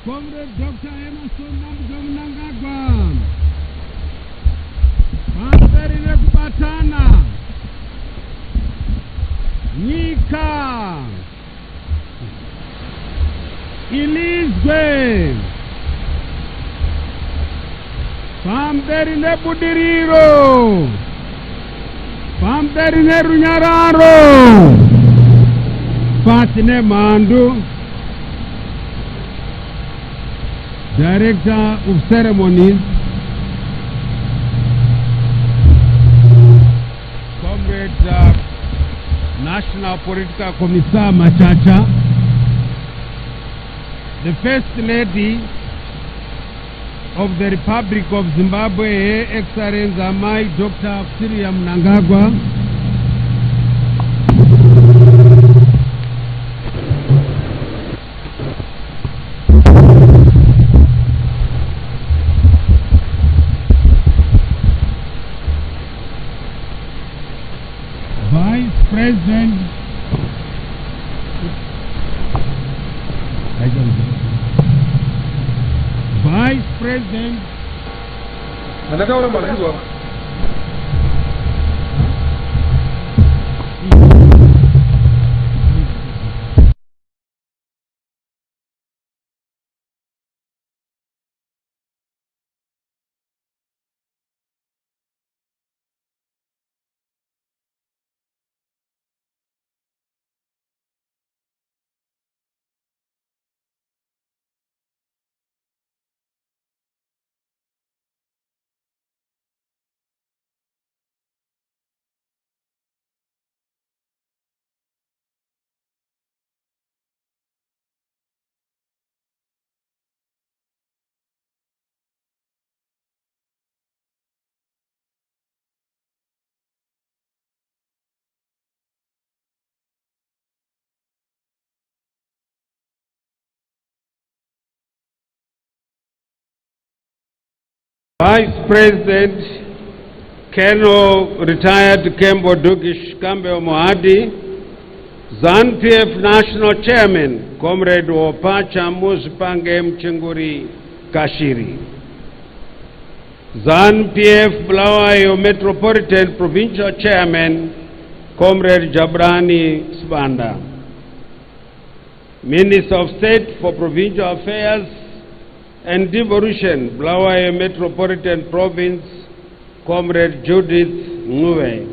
Comrade Dr. Emerson Namzomnangagwa. Pamberine kubatana. Nyika. Ilizwe. Pamberine budiriro. Pamberine runyararo. Patine Mandu, Director of Ceremonies, Comrade National Political Commissar Machacha, the First Lady of the Republic of Zimbabwe, Excellency Amai Dr. Chiwenga, Vice President Colonel Retired Kembo Dugish Kambe Mohadi, ZANU-PF National Chairman Comrade Opacha Muzipange Mchinguri Kashiri, ZANU-PF Bulawayo Metropolitan Provincial Chairman Comrade Jabrani Sbanda, Minister of State for Provincial Affairs and Devolution, Bulawayo Metropolitan Province, Comrade Judith Nguwe,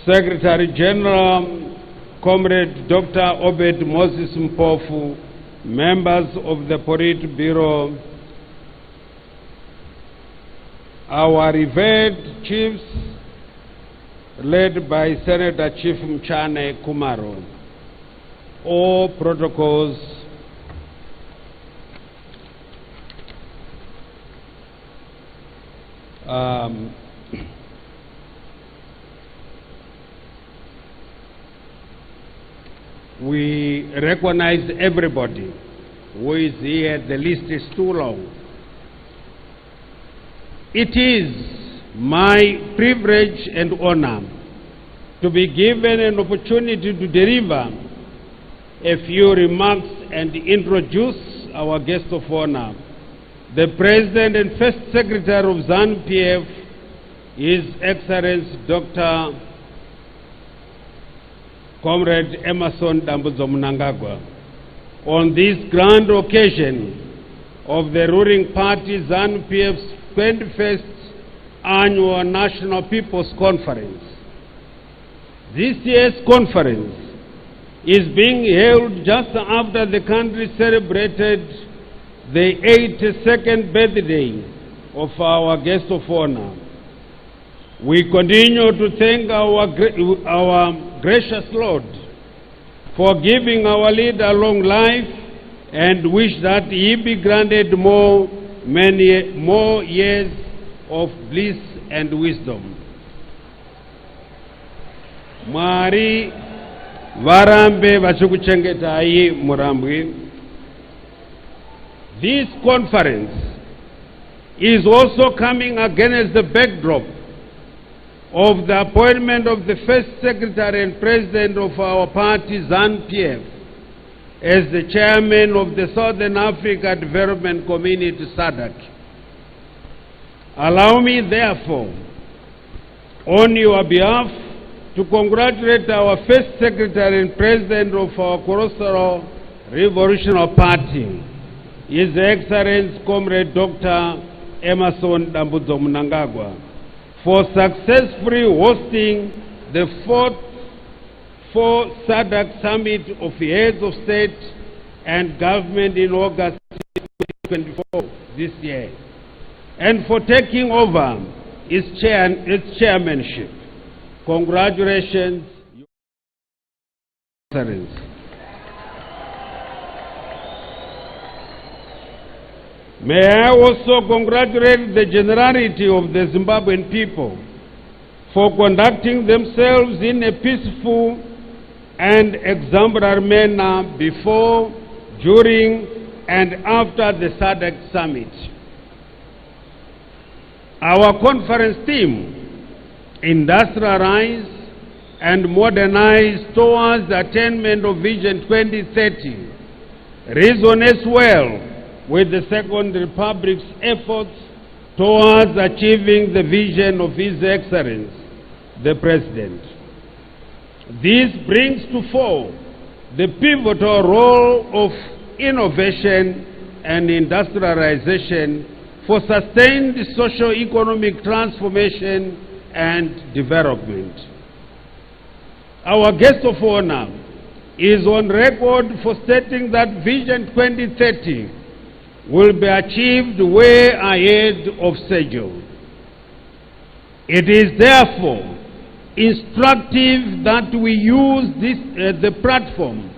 Secretary General, Comrade Dr. Obed Moses Mpofu, members of the Polit Bureau, our revered chiefs, led by Senator Chief Mchane Kumaro, all protocols we recognize everybody who is here. The list is too long. It is my privilege and honor to be given an opportunity to deliver a few remarks and introduce our guest of honor, the President and First Secretary of ZANU-PF, His Excellency Dr. Comrade Emerson Mnangagwa, on this grand occasion of the ruling party ZANU-PF's 21st Annual National People's Conference. This year's conference is being held just after the country celebrated the 82nd birthday of our guest of honor. We continue to thank our gracious Lord for giving our leader long life and wish that he be granted many more years of bliss and wisdom. Mari varambe vachukuchengetai murambwi. This conference is also coming against the backdrop of the appointment of the First Secretary and President of our party, ZANU-PF, as the chairman of the Southern Africa Development Community, SADC. Allow me, therefore, on your behalf, to congratulate our first secretary and president of our Colossal Revolutionary Party, His Excellency Comrade Dr. Emmerson Dambudzo Mnangagwa, for successfully hosting the fourth SADC Summit of Heads of State and Government in August 2024 this year, and for taking over its chairmanship. Congratulations, Your Excellency. May I also congratulate the generality of the Zimbabwean people for conducting themselves in a peaceful and exemplary manner before, during, and after the SADC Summit. Our conference theme, Industrialize and Modernize Towards the Attainment of Vision 2030, resonates well with the Second Republic's efforts towards achieving the vision of His Excellency, the President. This brings to fore the pivotal role of innovation and industrialization for sustained socio-economic transformation and development. Our guest of honor is on record for stating that Vision 2030 will be achieved way ahead of schedule. It is therefore instructive that we use the platform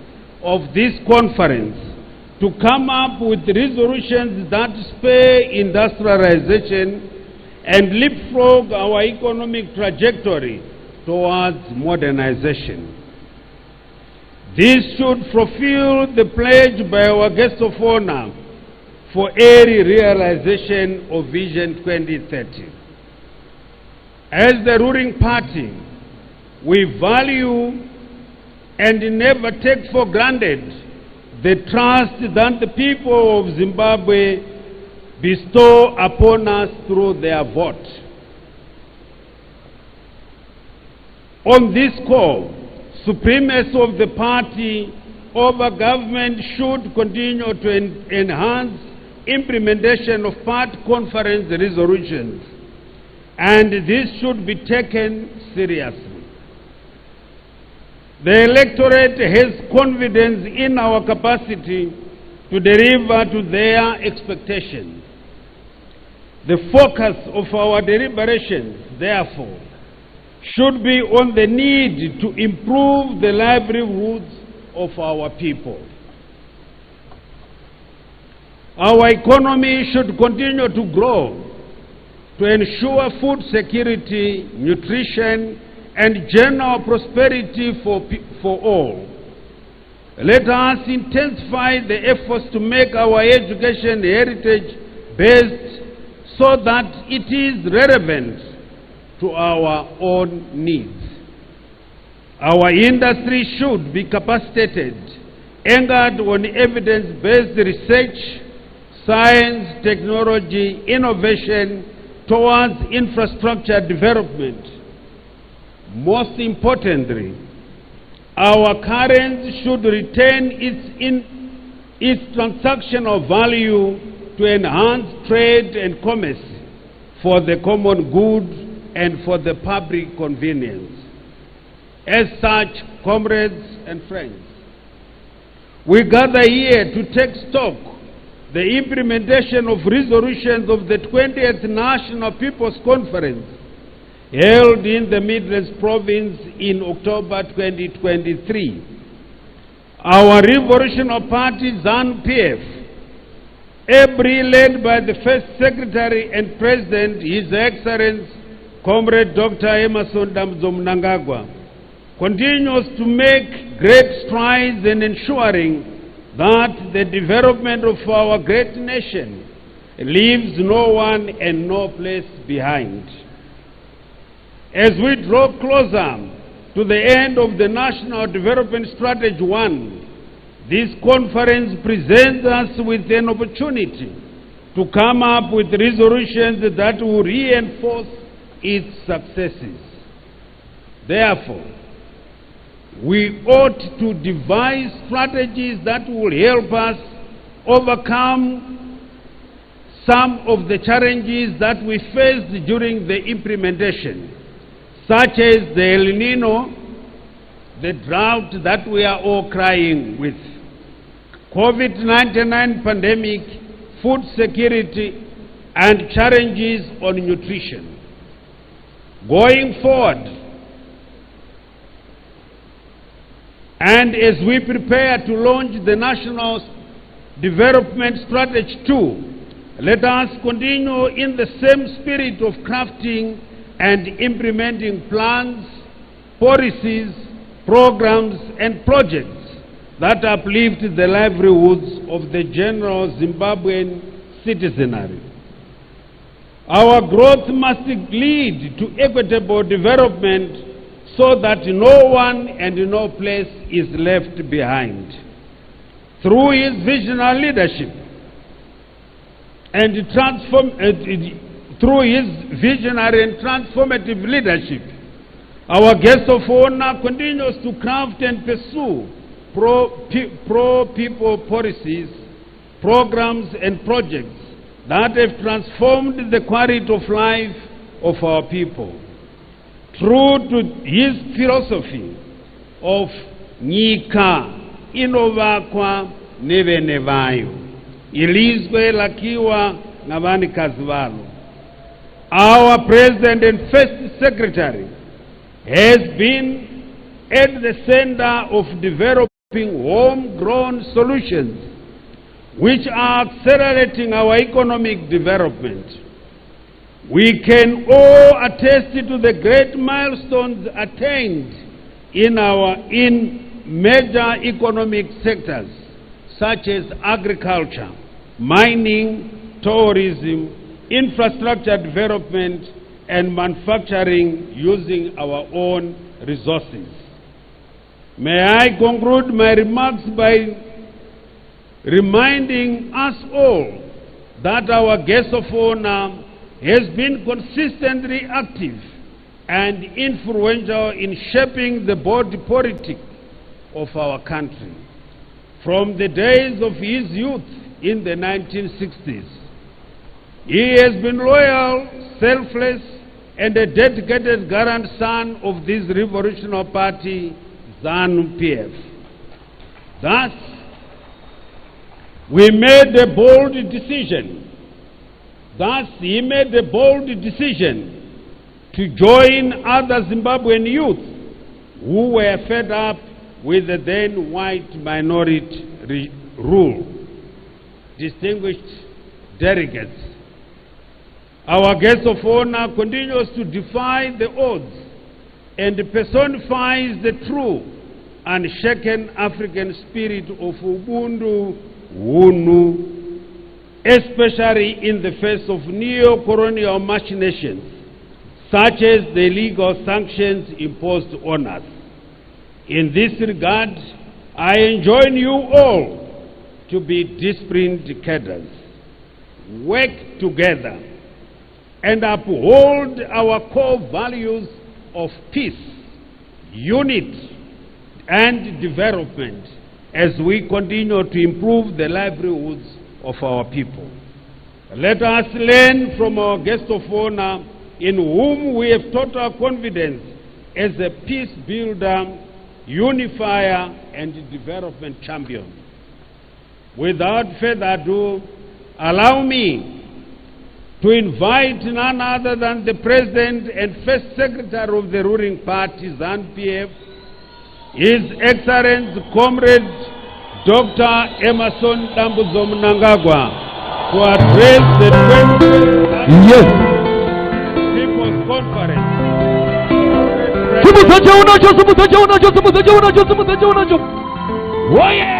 of this conference to come up with resolutions that spur industrialization and leapfrog our economic trajectory towards modernization. This should fulfill the pledge by our guest of honor for early realization of Vision 2030. As the ruling party, we value and never take for granted the trust that the people of Zimbabwe bestow upon us through their vote. On this call, supremacy of the party over government should continue to enhance implementation of party conference resolutions, and this should be taken seriously. The electorate has confidence in our capacity to deliver to their expectations. The focus of our deliberations, therefore, should be on the need to improve the livelihoods of our people. Our economy should continue to grow to ensure food security, nutrition, and general prosperity for all. Let us intensify the efforts to make our education heritage-based so that it is relevant to our own needs. Our industry should be capacitated, anchored on evidence-based research, science, technology, innovation towards infrastructure development. Most importantly, our currency should retain its transactional value to enhance trade and commerce for the common good and for the public convenience. As such, comrades and friends, we gather here to take stock the implementation of resolutions of the 20th National People's Conference held in the Midlands Province in October 2023. Our Revolutionary Party, ZANU-PF, ably led by the First Secretary and President, His Excellency Comrade Dr. Emmerson Dambudzo Mnangagwa, continues to make great strides in ensuring that the development of our great nation leaves no one and no place behind. As we draw closer to the end of the National Development Strategy 1, This conference presents us with an opportunity to come up with resolutions that will reinforce its successes. Therefore, we ought to devise strategies that will help us overcome some of the challenges that we faced during the implementation, such as the El Nino, the drought that we are all crying with, COVID-19 pandemic, food security, and challenges on nutrition. Going forward, and as we prepare to launch the National Development Strategy 2, let us continue in the same spirit of crafting and implementing plans, policies, programs, and projects that uplift the livelihoods of the general Zimbabwean citizenry. Our growth must lead to equitable development so that no one and no place is left behind. Through his visionary leadership and through his visionary and transformative leadership, our guest of honor continues to craft and pursue pro-people policies, programs, and projects that have transformed the quality of life of our people. True to his philosophy of Nyika inovakwa nevenevayo, ilizwe lakiwa ngavanikazi valo. Our President and First Secretary has been at the center of developing homegrown solutions which are accelerating our economic development. We can all attest to the great milestones attained in major economic sectors such as agriculture, mining, tourism, infrastructure development, and manufacturing using our own resources. May I conclude my remarks by reminding us all that our guest of honor has been consistently active and influential in shaping the body politic of our country. From the days of his youth in the 1960s, he has been loyal, selfless, and a dedicated grandson of this revolutionary party, ZANU-PF. Thus, he made a bold decision to join other Zimbabwean youth who were fed up with the then white minority rule. Distinguished delegates, our guest of honor continues to defy the odds and personifies the true unshaken African spirit of Ubuntu Hunu, especially in the face of neo-colonial machinations, such as the legal sanctions imposed on us. In this regard, I enjoin you all to be disciplined cadres, work together, and uphold our core values of peace, unity, and development as we continue to improve the livelihoods of our people. Let us learn from our guest of honor, in whom we have total confidence as a peace builder, unifier, and development champion. Without further ado, allow me to invite none other than the President and First Secretary of the ruling party, ZANU-PF, His Excellency Comrade Dr. Emerson Dambudzo Mnangagwa, to address the 20th People's Conference. Oh yeah!